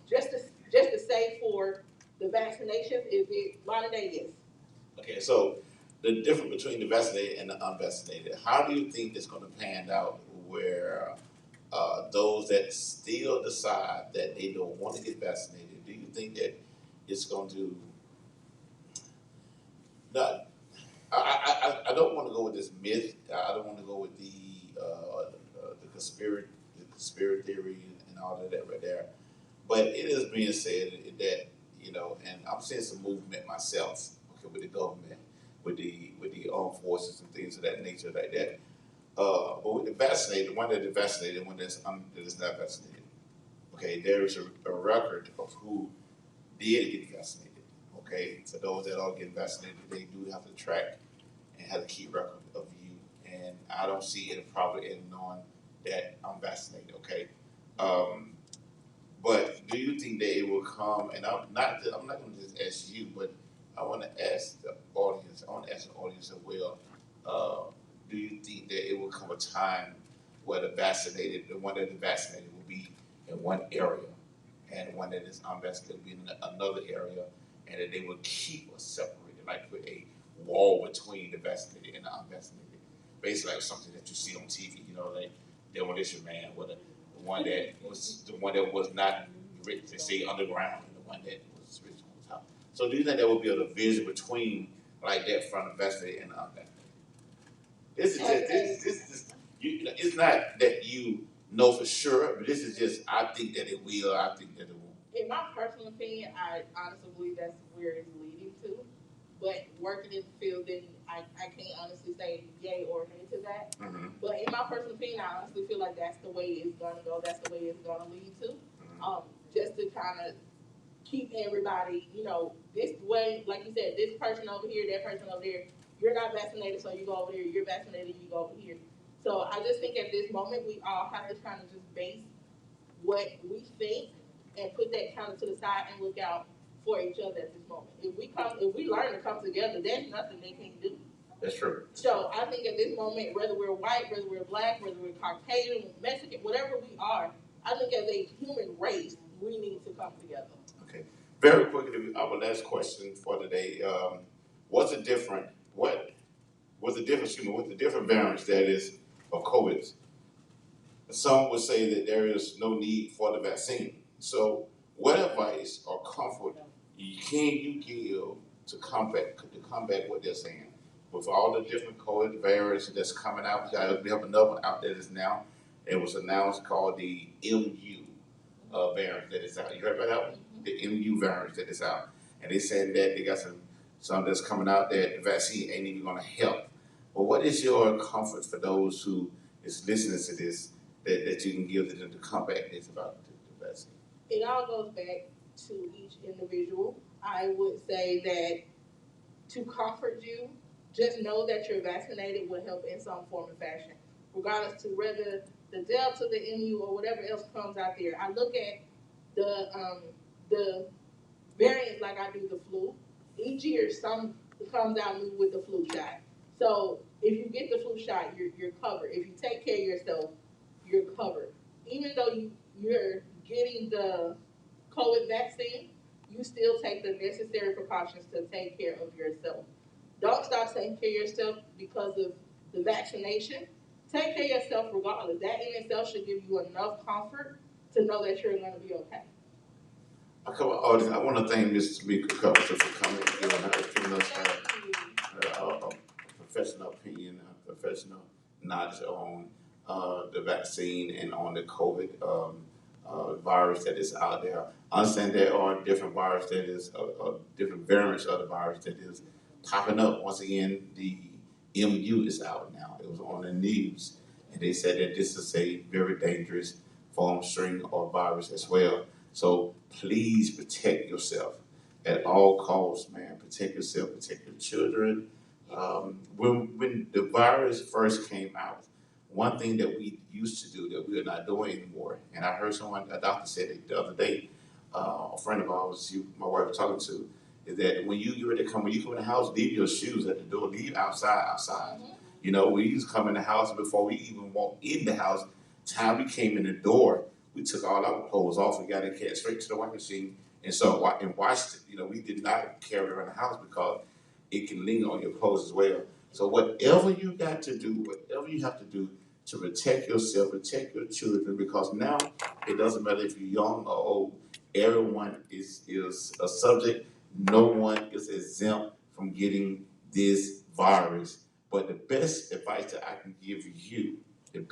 just to say for the vaccinations, is it modern day? Yes. Okay, so the difference between the vaccinated and the unvaccinated, how do you think it's going to pan out where those that still decide that they don't want to get vaccinated, do you think that it's going to not? I don't want to go with this myth. I don't want to go with the conspiracy theory and all of that right there. But it is being said that, and I'm seeing some movement myself, okay, with the government, with the armed forces and things of that nature like that. But with the vaccinated, the one that is vaccinated, the one that is not vaccinated, okay, there is a record of who did get vaccinated. Okay, for those that are getting vaccinated, they do have to track and have to keep record of you. And I don't see it probably in knowing that I'm vaccinated. Okay. But do you think that it will come? And I'm not going to just ask you, but I want to ask the audience. I want to ask the audience as well. Do you think that it will come a time where the one that is vaccinated, will be in one area, and one that is unvaccinated will be in another area, and that they will keep us separated, like put a wall between the vaccinated and the unvaccinated, basically like something that you see on TV. Like Demolition Man, with the one that was not rich, they say underground, and the one that was rich on top. So do you think there will be a division between like that from the vaccinated and the unvaccinated? This is just it's not that you know for sure, but this is just I think that it will. I think that it won't. In my personal opinion, I honestly believe that's where it's leading to. But working in the field, then I can't honestly say yay or nay to that. Mm-hmm. But in my personal opinion, I honestly feel like that's the way it's gonna go. That's the way it's gonna lead to. Just to kind of keep everybody, this way, like you said, this person over here, that person over there. You're not vaccinated, so you go over here. You're vaccinated, you go over here. So I just think at this moment, we all have to kind of just base what we think and put that kind of to the side and look out for each other at this moment. If we learn to come together, there's nothing they can't do. That's true. So I think at this moment, whether we're white, whether we're black, whether we're Caucasian, Mexican, whatever we are, I think as a human race, we need to come together. Okay. Very quickly, our last question for today. What's the different variants that is of COVID? Some would say that there is no need for the vaccine. So what advice or comfort can you give to combat what they're saying? With all the different COVID variants that's coming out, we have another one out there that's now, it was announced, called the MU variant that is out. You heard about that one? The MU variant that is out. And they said that they got some that's coming out that the vaccine ain't even gonna help. But what is your comfort for those who is listening to this that you can give to them to combat this about the vaccine? It all goes back to each individual. I would say that to comfort you, just know that you're vaccinated will help in some form or fashion, regardless to whether the Delta, the MU, or whatever else comes out there. I look at the variants like I do the flu. Each year, some comes out new with the flu shot. So If you get the flu shot, you're covered. If you take care of yourself, you're covered. Even though you're getting the COVID vaccine, you still take the necessary precautions to take care of yourself. Don't stop taking care of yourself because of the vaccination. Take care of yourself regardless. That in itself should give you enough comfort to know that you're going to be okay. I want to thank Ms. Tamika Covington for coming and giving us a professional opinion, a professional knowledge on the vaccine and on the COVID virus that is out there. I understand there are different viruses that is, different variants of the virus that is popping up. Once again, the MU is out now. It was on the news, and they said that this is a very dangerous form, strain, or virus as well. So please protect yourself at all costs, man. Protect yourself, protect your children. When the virus first came out, one thing that we used to do that we are not doing anymore, and I heard a doctor said it the other day, a friend of ours, my wife was talking to, is that when you get ready to come, when you come in the house, leave your shoes at the door, leave outside. Mm-hmm. You know, we used to come in the house before we even walked in the house. Time we came in the door, we took all our clothes off, we got it straight to the washing machine and washed it. You know, we did not carry it around the house because it can linger on your clothes as well. So whatever you got to do, whatever you have to do to protect yourself, protect your children, because now it doesn't matter if you're young or old, everyone is a subject. No one is exempt from getting this virus. But the best advice that I can give you, and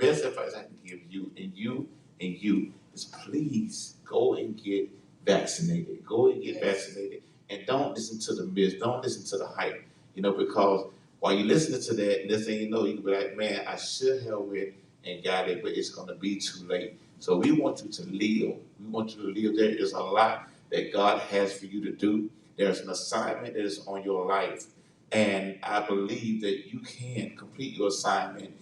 you is please go and get vaccinated. Go and get vaccinated. And don't listen to the myths. Don't listen to the hype. You know, because while you're listening to that, next thing you know, you can be like, man, I should have went and got it, but it's going to be too late. So we want you to live. We want you to live. There is a lot that God has for you to do. There's an assignment that is on your life. And I believe that you can complete your assignment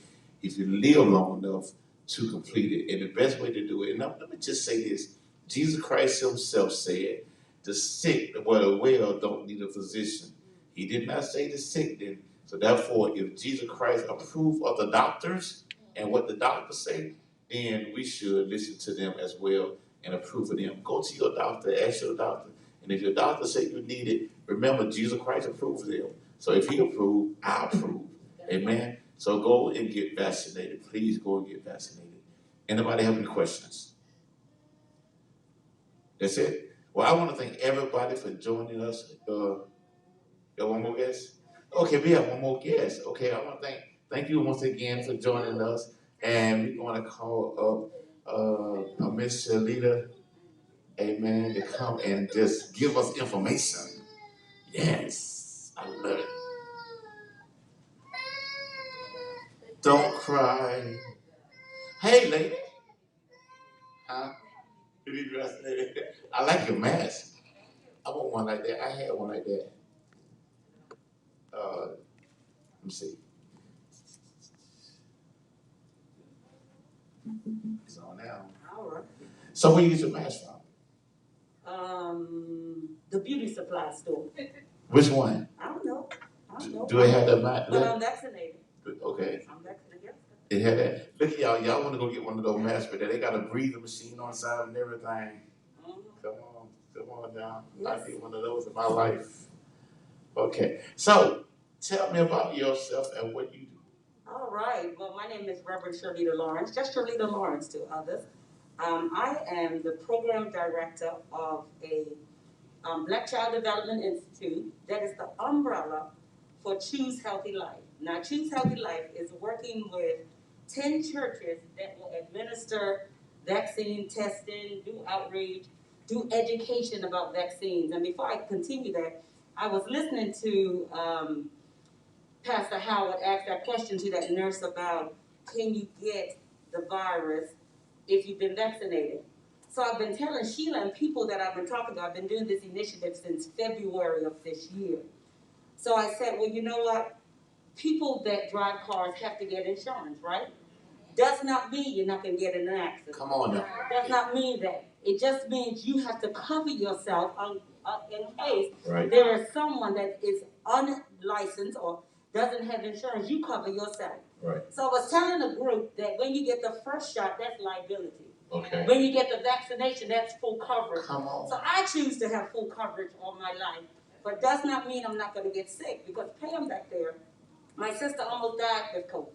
if you live long enough to complete it. And the best way to do it, and let me just say this, Jesus Christ himself said, the sick, the well don't need a physician. He did not say the sick did. So therefore, if Jesus Christ approved of the doctors and what the doctors say, then we should listen to them as well and approve of them. Go to your doctor, ask your doctor. And if your doctor say you need it, remember Jesus Christ approved of them. So if he approved, I approve. Amen. So go and get vaccinated. Please go and get vaccinated. Anybody have any questions? That's it? Well, I want to thank everybody for joining us. Got one more guest? Okay, we have one more guest. Okay, I want to thank you once again for joining us. And we're going to call up Miss Shalita, amen, to come and just give us information. Yes, I love it. Don't cry. Hey, lady. Huh? You need vaccinated? I like your mask. I want one like that. I had one like that. Let me see. It's on now. All right. So where you get your mask from? The beauty supply store. Which one? I don't know. Do they have that mask? But I'm vaccinated. Okay. I'm vaccinated. It had that. Look at y'all. Y'all want to go get one of those masks, but they got a breathing machine on the side and everything. Mm-hmm. Come on down. Yes. I need one of those in my life. Okay. So tell me about yourself and what you do. All right. Well, my name is Reverend Shalita Lawrence. Just Shalita Lawrence to others. I am the program director of a Black Child Development Institute that is the umbrella for Choose Healthy Life. Now, Choose Healthy Life is working with 10 churches that will administer vaccine testing, do outreach, do education about vaccines. And before I continue that, I was listening to Pastor Howard ask that question to that nurse about, can you get the virus if you've been vaccinated? So I've been telling Sheila and people that I've been talking to, I've been doing this initiative since February of this year. So I said, well, you know what? People that drive cars have to get insurance, right? Does not mean you're not going to get in an accident. Come on now. Does not mean that. It just means you have to cover yourself in case Right. there is someone that is unlicensed or doesn't have insurance, you cover yourself. Right. So I was telling the group that when you get the first shot, that's liability. Okay. When you get the vaccination, that's full coverage. Come on. So I choose to have full coverage all my life. But does not mean I'm not going to get sick, because Pam back there, my sister almost died with COVID.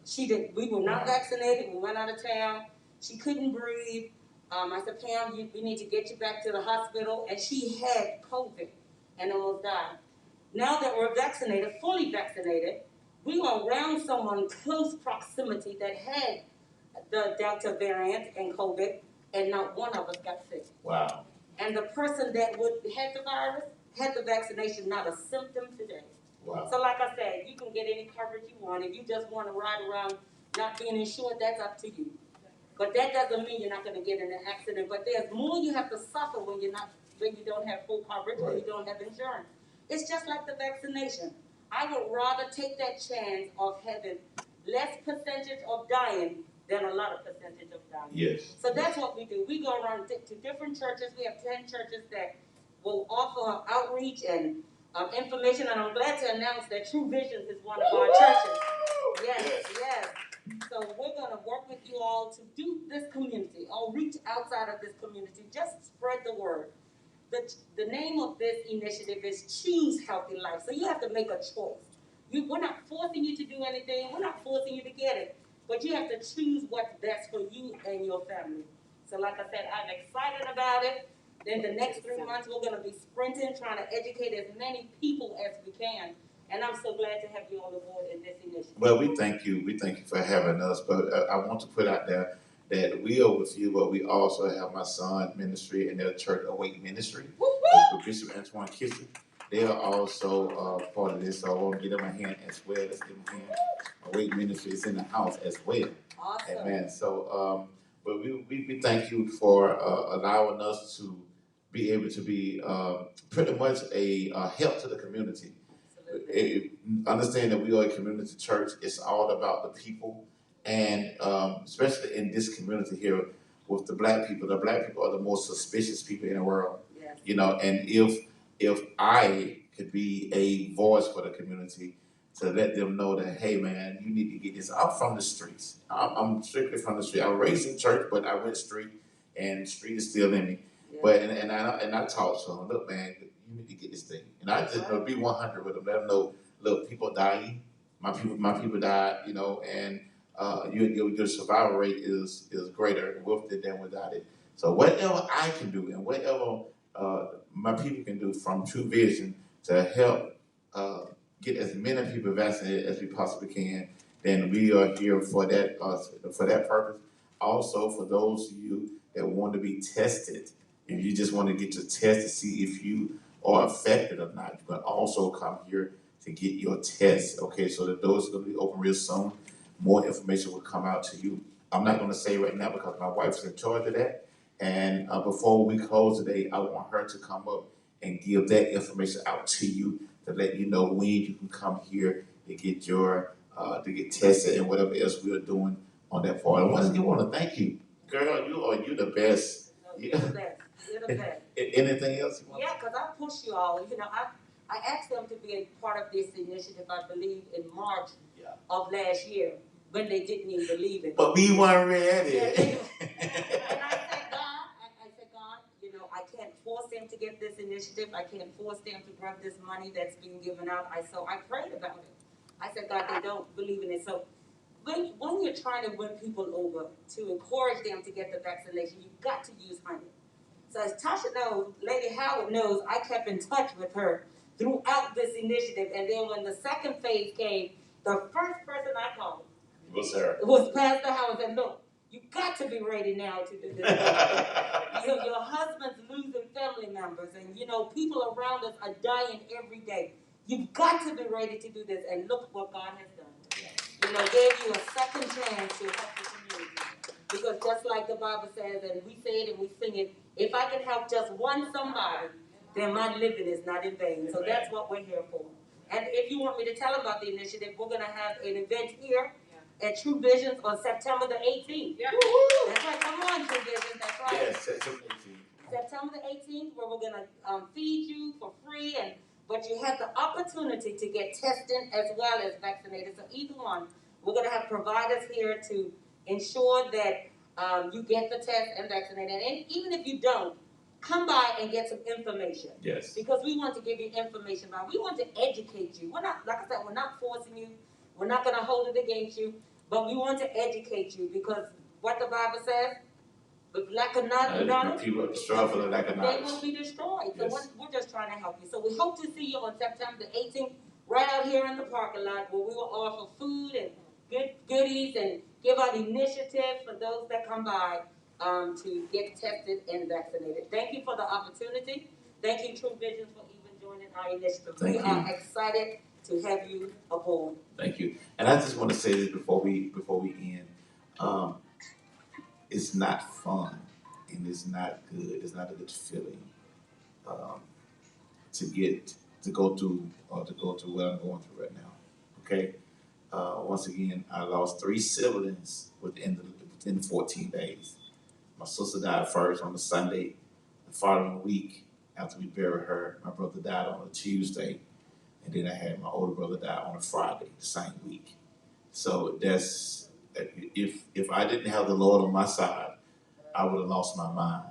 She did. We were not vaccinated. We went out of town. She couldn't breathe. I said, Pam, we need to get you back to the hospital. And she had COVID and almost died. Now that we're vaccinated, fully vaccinated, we were around someone close proximity that had the Delta variant and COVID, and not one of us got sick. Wow. And the person that had the virus had the vaccination, not a symptom today. Wow. So like I said, you can get any coverage you want. If you just want to ride around not being insured, that's up to you. But that doesn't mean you're not going to get in an accident. But there's more you have to suffer when you don't have full coverage, or you don't have insurance. It's just like the vaccination. I would rather take that chance of having less percentage of dying than a lot of percentage of dying. Yes. So that's what we do. We go around to different churches. We have 10 churches that will offer outreach and information. And I'm glad to announce that True Visions is one of our churches. Yes. So we're going to work with you all to do this community, or reach outside of this community. Just spread the word. The name of this initiative is Choose Healthy Life. So you have to make a choice. We're not forcing you to do anything. We're not forcing you to get it. But you have to choose what's best for you and your family. So like I said, I'm excited about it. Then the next 3 months, we're going to be sprinting, trying to educate as many people as we can. And I'm so glad to have you all aboard in this initiative. Well, we thank you. We thank you for having us. But I want to put out there that we are with you, but we also have my son ministry and their church Awake Ministry with Bishop Antoine Kisser. They are also part of this, so I want to give them a hand as well. Let's give them a hand. Awake Ministry is in the house as well. Awesome. Amen. So, but we thank you for allowing us to be able to be pretty much a help to the community. Understand that we are a community church. It's all about the people, and especially in this community here with the black people are the most suspicious people in the world. Yes. You know, and if I could be a voice for the community to let them know that, hey man, you need to get this. I'm from the streets. I'm strictly from the street. I was raised in church, but I went street, and street is still in me. Yeah. But and I talk to them. Look, man, you need to get this thing. And I just be 100 with them. Let them know. Look, people dying. My people died. You know, and your survival rate is greater with it than without it. So whatever I can do, and whatever my people can do from True Vision to help get as many people vaccinated as we possibly can, then we are here for that purpose. Also, for those of you that want to be tested, if you just want to get your test to see if you are affected or not, you can also come here to get your test. Okay, so the doors are going to be open real soon. More information will come out to you. I'm not going to say right now because my wife's in charge of that. And before we close today, I want her to come up and give that information out to you to let you know when you can come here to get your to get tested and whatever else we are doing on that part. And once again, I want to thank you, girl. You the best. No, you're the best. You're the best. Anything else you want? Yeah, because I push you all. You know, I asked them to be a part of this initiative, I believe, in March of last year, when they didn't even believe it. But we weren't ready. Yeah, and I said, God, you know, I can't force them to get this initiative. I can't force them to grab this money that's being given out. So I prayed about it. I said, God, they don't believe in it. So when you're trying to win people over to encourage them to get the vaccination, you've got to use honey. So as Tasha knows, Lady Howard knows, I kept in touch with her throughout this initiative. And then when the second phase came, the first person I called was Pastor Howard. And look, you got to be ready now to do this. Your husband's losing family members, and you know people around us are dying every day. You've got to be ready to do this. And look what God has done. You know, gave you a second chance to help the community. Because just like the Bible says, and we say it and we sing it, if I can help just one somebody, then my living is not in vain. So that's what we're here for. And if you want me to tell them about the initiative, we're going to have an event here at True Visions on September the 18th. Yeah. That's right. Come on, True Visions. That's right. Yes, September 18th. September the 18th, where we're going to feed you for free and but you have the opportunity to get tested as well as vaccinated. So either one, we're going to have providers here to ensure that you get the test and vaccinated. And even if you don't, come by and get some information. Yes. Because we want to give you information about. We want to educate you. We're not, like I said, we're not forcing you. We're not going to hold it against you, but we want to educate you because what the Bible says, with lack of knowledge, people are destroyed for the lack of they knowledge. will be destroyed. So Yes. we're just trying to help you. So we hope to see you on September the 18th, right out here in the parking lot, where we will offer food and goodies and give out initiatives for those that come by to get tested and vaccinated. Thank you for the opportunity. Thank you, True Vision, for even joining our initiative. Thank we you. are excited to have you aboard. Thank you. And I just want to say this before we end. It's not fun, and it's not good. It's not a good feeling to go through what I'm going through right now. Okay. Once again, I lost 3 siblings within 14 days. My sister died first on a Sunday. The following week, after we buried her, my brother died on a Tuesday, and then I had my older brother die on a Friday, the same week. So that's if I didn't have the Lord on my side, I would have lost my mind.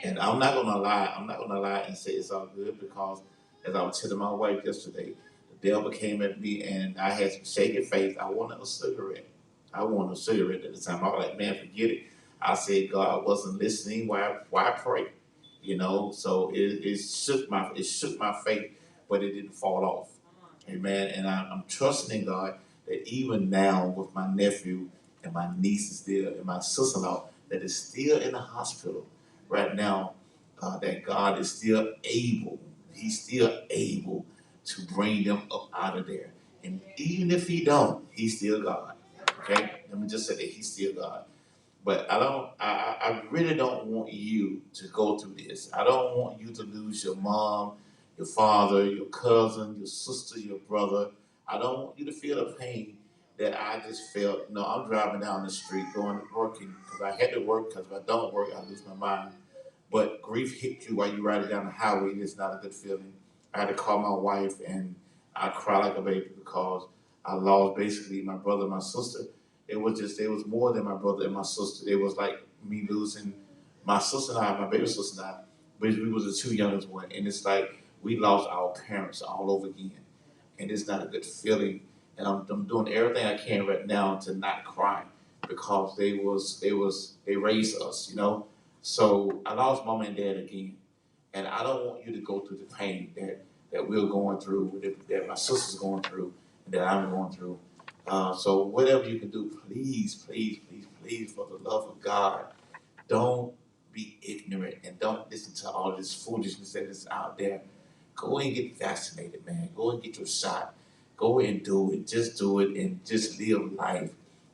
And I'm not gonna lie and say it's all good because as I was telling my wife yesterday, the devil came at me and I had some shaky faith. I wanted a cigarette. I wanted a cigarette at the time. I was like, man, forget it. I said, God, I wasn't listening. Why pray? You know, so it shook my faith, but it didn't fall off. Amen. And I'm trusting in God that even now with my nephew and my niece is still and my sister-in-law that is still in the hospital right now, that God is still able. He's still able to bring them up out of there. And even if he don't, he's still God. Okay? Let me just say that he's still God. But I really don't want you to go through this. I don't want you to lose your mom, your father, your cousin, your sister, your brother. I don't want you to feel the pain that I just felt. You know, I'm driving down the street going to working because I had to work because if I don't work, I lose my mind. But grief hit you while you're riding down the highway, and it's not a good feeling. I had to call my wife and I cried like a baby because I lost basically my brother and my sister. It was more than my brother and my sister. It was like me losing my sister and I, my baby sister and I, which we was the 2 youngest one. And it's like we lost our parents all over again. And it's not a good feeling. And I'm doing everything I can right now to not cry because they raised us, you know. So I lost mom and dad again. And I don't want you to go through the pain that we're going through, that my sister's going through, and that I'm going through. So whatever you can do, please, please, please, please, for the love of God, don't be ignorant and don't listen to all this foolishness that is out there. Go and get vaccinated, man. Go and get your shot. Go and do it. Just do it and just live life.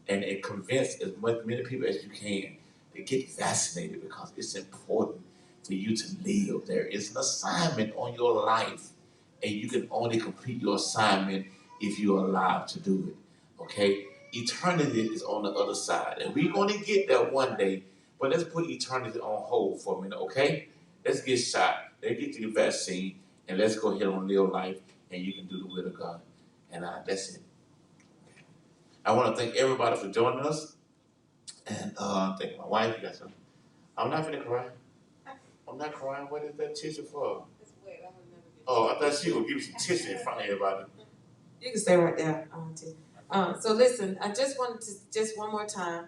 And convince as many people as you can to get vaccinated because it's important for you to live. There is an assignment on your life, and you can only complete your assignment if you're alive to do it. Okay? Eternity is on the other side, and we're going to get there one day. But let's put eternity on hold for a minute, okay? Let's get shot. Let's get to the vaccine, and let's go ahead and live life, and you can do the will of God. And that's it. I want to thank everybody for joining us, and thank my wife. You got something? I'm not gonna cry. I'm not crying. What is that tissue for? It's wet. I would never get. Oh, I thought she would give you some tissue in front of everybody. You can stay right there, Auntie. So listen, I just wanted to just one more time,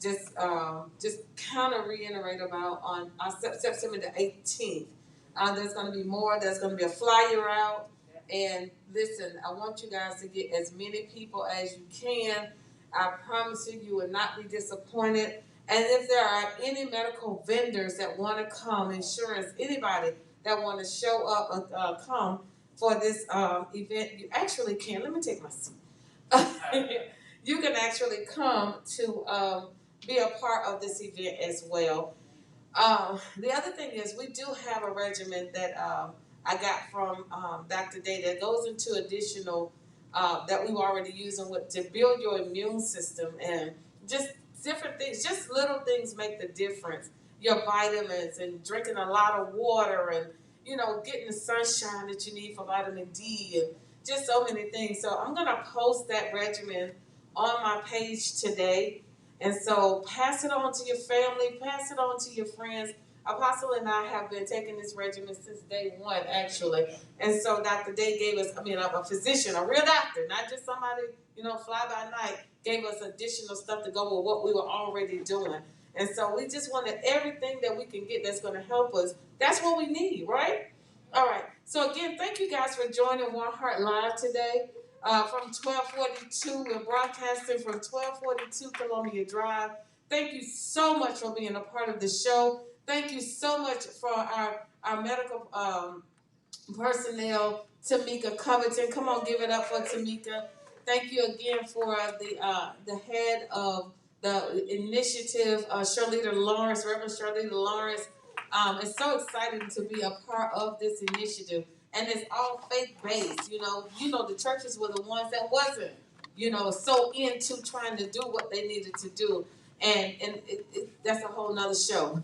just kind of reiterate about on September the 18th. There's going to be more. There's going to be a flyer out, and listen, I want you guys to get as many people as you can. I promise you, you will not be disappointed. And if there are any medical vendors that want to come, insurance, anybody that want to show up, come for this event, you actually can. Let me take my seat. You can actually come to be a part of this event as well. The other thing is we do have a regimen that I got from Dr. Day that goes into additional that we've already using with to build your immune system and just different things, just little things make the difference. Your vitamins and drinking a lot of water getting the sunshine that you need for vitamin D and just so many things. So I'm gonna post that regimen on my page today. And so pass it on to your family, pass it on to your friends. Apostle and I have been taking this regimen since day one, actually. And so Dr. Day gave us, a physician, a real doctor, not just somebody, fly by night, gave us additional stuff to go with what we were already doing. And so we just wanted everything that we can get that's going to help us. That's what we need, right? All right. So again, thank you guys for joining One Heart Live today. From 1242, we're broadcasting from 1242 Columbia Drive. Thank you so much for being a part of the show. Thank you so much for our medical personnel, Tamika Covington. Come on, give it up for Tamika. Thank you again for the head of the initiative, Charlita Lawrence, Reverend Charlita Lawrence. It's so exciting to be a part of this initiative, and it's all faith-based. The churches were the ones that wasn't, so into trying to do what they needed to do, and that's a whole nother show.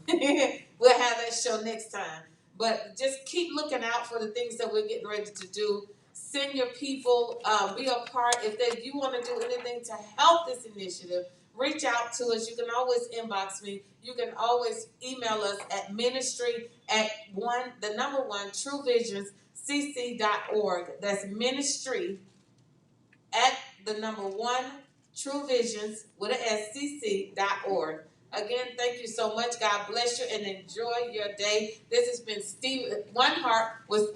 We'll have that show next time. But just keep looking out for the things that we're getting ready to do. Send your people, be a part. If you want to do anything to help this initiative, reach out to us. You can always inbox me. You can always email us at ministry@truevisionscc.org. That's ministry@truevisions.org. Again, thank you so much. God bless you and enjoy your day. This has been One Heart with